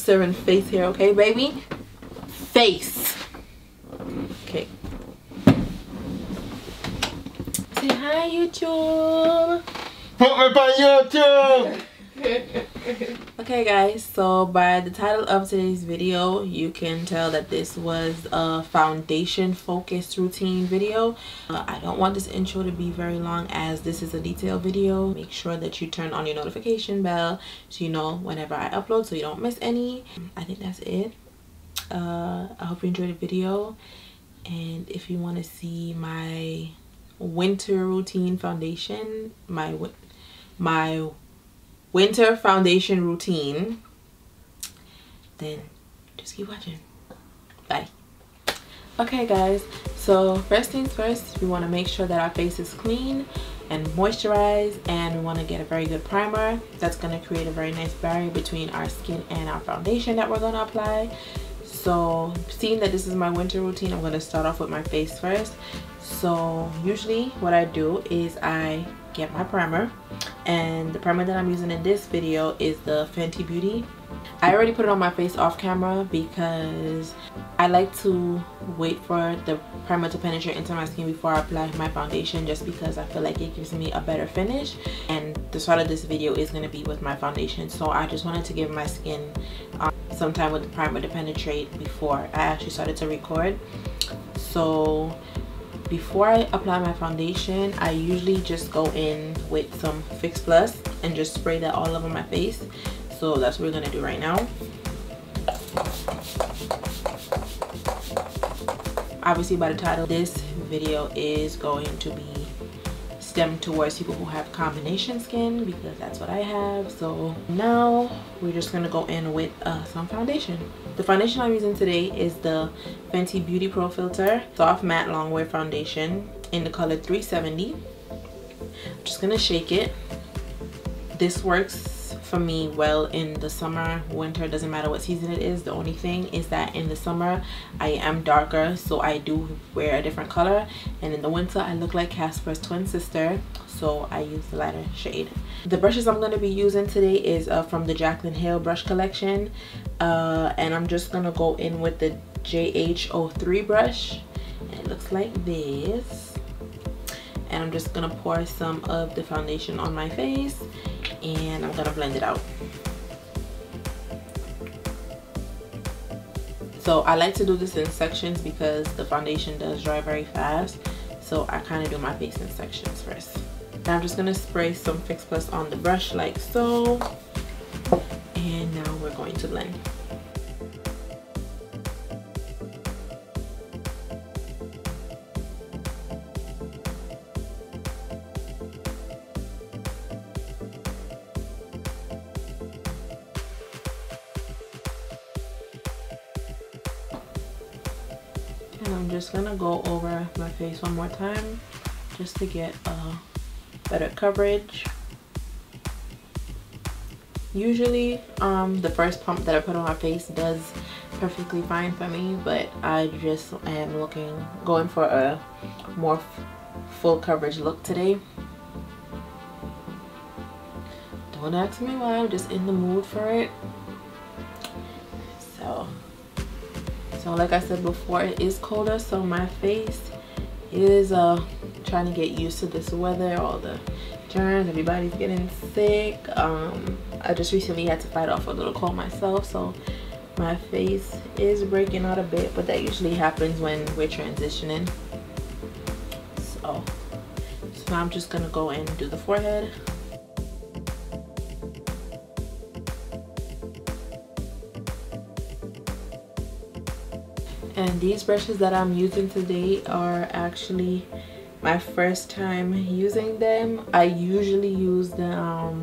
serving face here, okay, baby? Face. Okay. Say hi, YouTube. Put me on YouTube. Okay guys, so by the title of today's video you can tell that this was a foundation focused routine video. I don't want this intro to be very long as this is a detailed video. Make sure that you turn on your notification bell so you know whenever I upload so you don't miss any. I think that's it. I hope you enjoyed the video, and if you want to see my winter routine foundation, my winter foundation routine, then just keep watching. Bye. Okay guys, so first things first, we want to make sure that our face is clean and moisturized, and we want to get a very good primer that's going to create a very nice barrier between our skin and our foundation that we're going to apply. So seeing that this is my winter routine, I'm going to start off with my face first. So usually what I do is I get my primer, and the primer that I'm using in this video is the Fenty Beauty. I already put it on my face off camera because I like to wait for the primer to penetrate into my skin before I apply my foundation, just because I feel like it gives me a better finish, and the start of this video is going to be with my foundation. So I just wanted to give my skin some time with the primer to penetrate before I actually started to record. So before I apply my foundation, I usually just go in with some Fix Plus and just spray that all over my face. So that's what we're gonna do right now. Obviously by the title, this video is going to be stemmed towards people who have combination skin, because that's what I have. So now we're just gonna go in with some foundation. The foundation I'm using today is the Fenty Beauty Pro Filter Soft Matte Longwear Foundation in the color 370. I'm just gonna shake it. This works for me well in the summer, winter, doesn't matter what season it is. The only thing is that in the summer I am darker, so I do wear a different color, and in the winter I look like Casper's twin sister, so I use the lighter shade. The brushes I'm going to be using today is from the Jaclyn Hill brush collection, and I'm just going to go in with the JH03 brush, and it looks like this. And I'm just gonna pour some of the foundation on my face, and I'm gonna blend it out. So I like to do this in sections because the foundation does dry very fast, so I kind of do my face in sections first. Now I'm just gonna spray some Fix Plus on the brush like so, and now we're going to blend. And I'm just gonna go over my face one more time just to get better coverage. Usually the first pump that I put on my face does perfectly fine for me, but I just am going for a more full coverage look today. Don't ask me why, I'm just in the mood for it. So like I said before, it is colder, so my face is trying to get used to this weather, all the germs, everybody's getting sick. I just recently had to fight off a little cold myself, so my face is breaking out a bit, but that usually happens when we're transitioning. So now I'm just gonna go in and do the forehead. And these brushes that I'm using today are actually my first time using them. I usually use the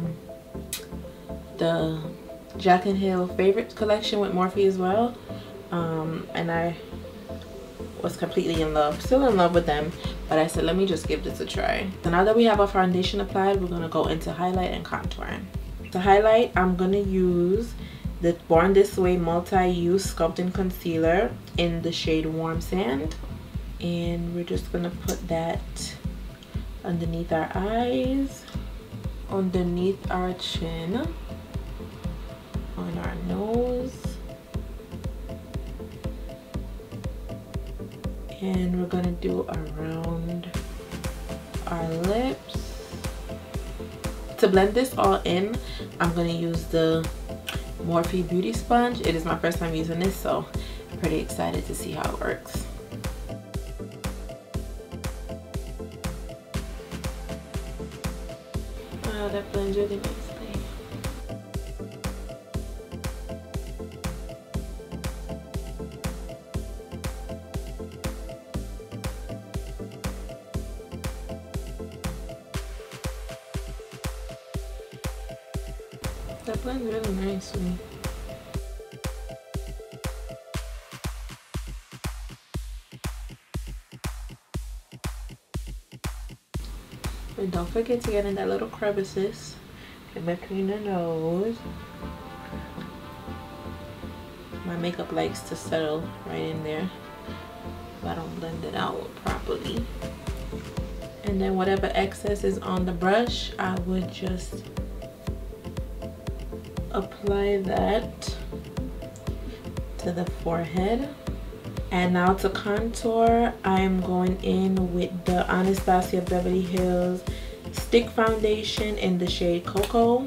Jaclyn Hill Favorites collection with Morphe as well, and I was completely in love, still in love with them, but I said let me just give this a try. So now that we have our foundation applied, we're gonna go into highlight and contouring. To highlight, I'm gonna use the Born This Way multi-use sculpting concealer in the shade Warm Sand, and we're just gonna put that underneath our eyes, underneath our chin, on our nose, and we're gonna do around our lips. To blend this all in, I'm gonna use the Morphe Beauty Sponge. It is my first time using this, so I'm pretty excited to see how it works. Wow, that blends really nicely. That blends really nicely. And don't forget to get in that little crevices in between the nose. My makeup likes to settle right in there if I don't blend it out properly. And then whatever excess is on the brush, I would just apply that to the forehead. And now to contour, I am going in with the Anastasia Beverly Hills Stick Foundation in the shade Cocoa,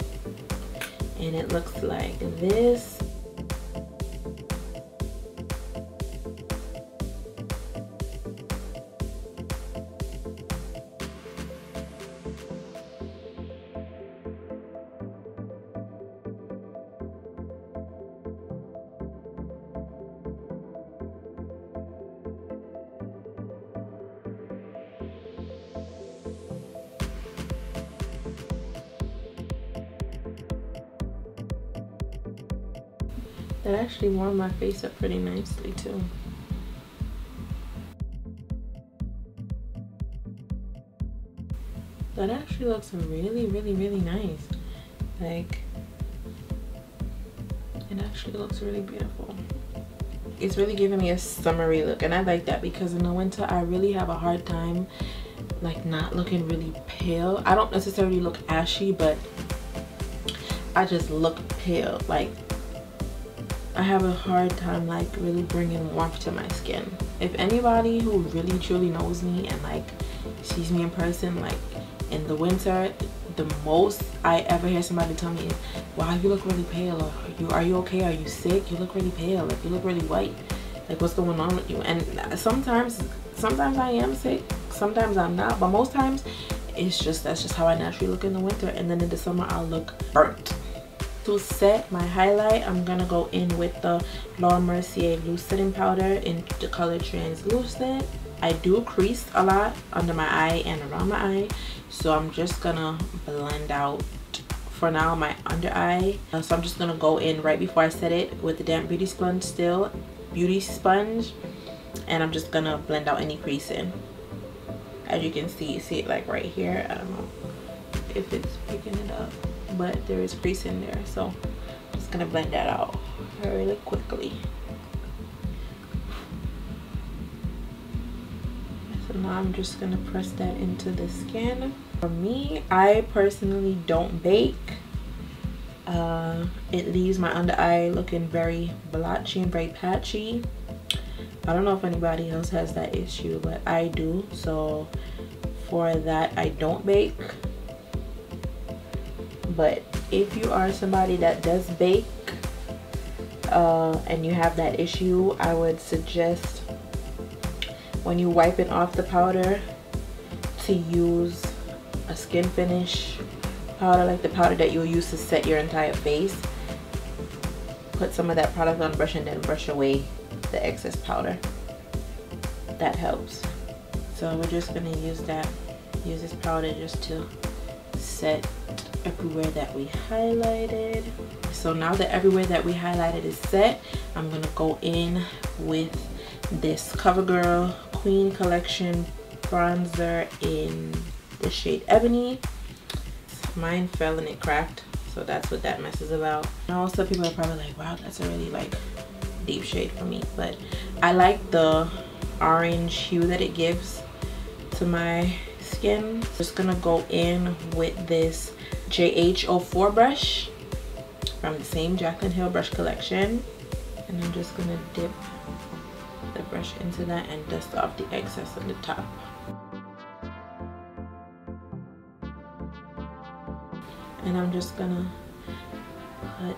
and it looks like this. That actually warmed my face up pretty nicely too. That actually looks really, really, really nice. Like, it actually looks really beautiful. It's really giving me a summery look, and I like that because in the winter I really have a hard time like not looking really pale. I don't necessarily look ashy, but I just look pale. Like, I have a hard time like really bringing warmth to my skin. If anybody who really truly knows me and like sees me in person, like in the winter, the most I ever hear somebody tell me is, wow, you look really pale, or are you okay, are you sick, you look really pale, like you look really white, like what's going on with you? And sometimes I am sick, sometimes I'm not, but most times it's just, that's just how I naturally look in the winter. And then in the summer I'll look burnt. To set my highlight, I'm gonna go in with the Laura Mercier loose setting powder in the color Translucent. I do crease a lot under my eye and around my eye, so I'm just gonna blend out for now my under eye. So I'm just gonna go in right before I set it with the damp beauty sponge and I'm just gonna blend out any creasing. As you can see it like right here. I don't know if it's picking it up, but there is crease in there, so I'm just gonna blend that out really quickly. So now I'm just gonna press that into the skin. For me, I personally don't bake. It leaves my under eye looking very blotchy and very patchy. I don't know if anybody else has that issue, but I do. So for that, I don't bake. But if you are somebody that does bake and you have that issue, I would suggest when you wipe it off the powder to use a skin finish powder, like the powder that you'll use to set your entire face. Put some of that product on the brush and then brush away the excess powder. That helps. So we're just gonna use this powder just to set everywhere that we highlighted. So now that everywhere that we highlighted is set, I'm gonna go in with this CoverGirl Queen Collection bronzer in the shade Ebony. Mine fell and it cracked, so that's what that mess is about. And also people are probably like, wow, that's a really like deep shade for me, but I like the orange hue that it gives to my skin. Just gonna go in with this JH04 brush from the same Jaclyn Hill brush collection, and I'm just gonna dip the brush into that and dust off the excess on the top. And I'm just gonna put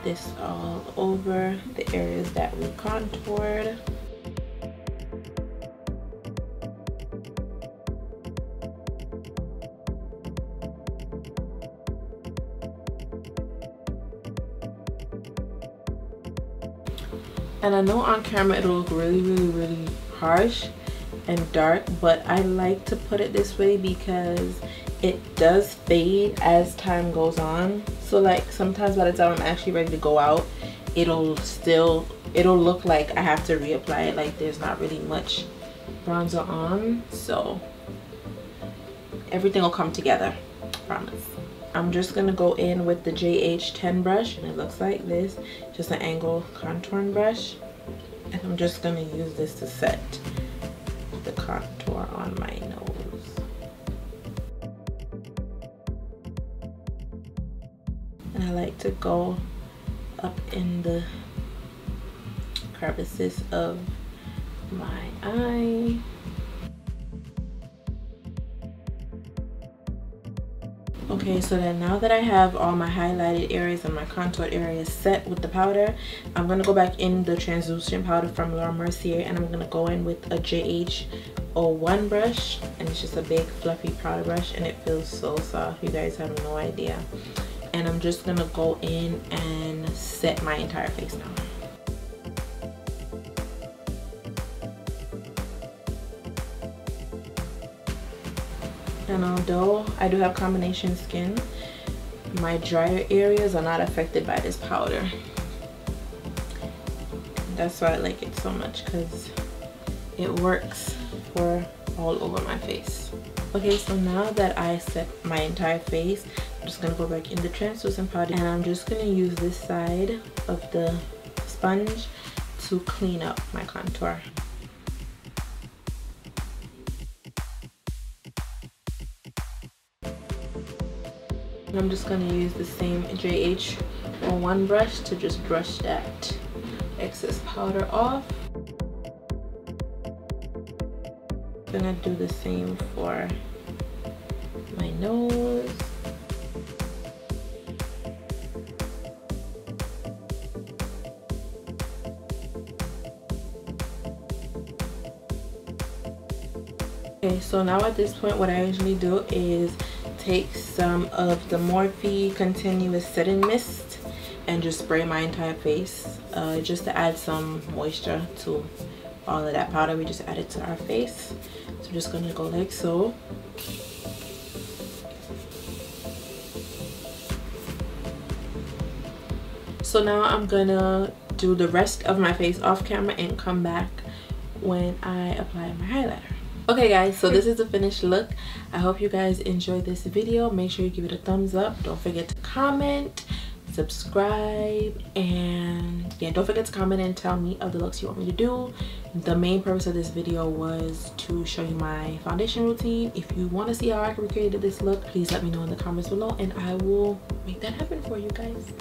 this all over the areas that we contoured. And I know on camera it'll look really harsh and dark, but I like to put it this way because it does fade as time goes on. So like sometimes by the time I'm actually ready to go out, it'll look like I have to reapply it, like there's not really much bronzer on. So everything will come together, promise. I'm just gonna go in with the JH10 brush, and it looks like this, just an angle contouring brush. And I'm just gonna use this to set the contour on my nose. And I like to go up in the crevices of my eye. Okay, so then now that I have all my highlighted areas and my contoured areas set with the powder, I'm going to go back in the translucent powder from Laura Mercier, and I'm going to go in with a JH01 brush, and it's just a big fluffy powder brush, and it feels so soft. You guys have no idea. And I'm just going to go in and set my entire face now. And although I do have combination skin, my drier areas are not affected by this powder. That's why I like it so much, because it works for all over my face. Okay, so now that I set my entire face, I'm just gonna go back in the translucent powder, and I'm just gonna use this side of the sponge to clean up my contour. And I'm just going to use the same JH01 brush to just brush that excess powder off. I'm going to do the same for my nose. Okay, so now at this point what I usually do is take some of the Morphe Continuous Setting Mist and just spray my entire face, just to add some moisture to all of that powder we just added to our face. So I'm just gonna go like so. So now I'm gonna do the rest of my face off camera and come back when I apply my highlighter. Okay guys, so this is the finished look. I hope you guys enjoyed this video. Make sure you give it a thumbs up. Don't forget to comment, subscribe, and yeah, don't forget to comment and tell me of the looks you want me to do. The main purpose of this video was to show you my foundation routine. If you want to see how I recreated this look, please let me know in the comments below, and I will make that happen for you guys.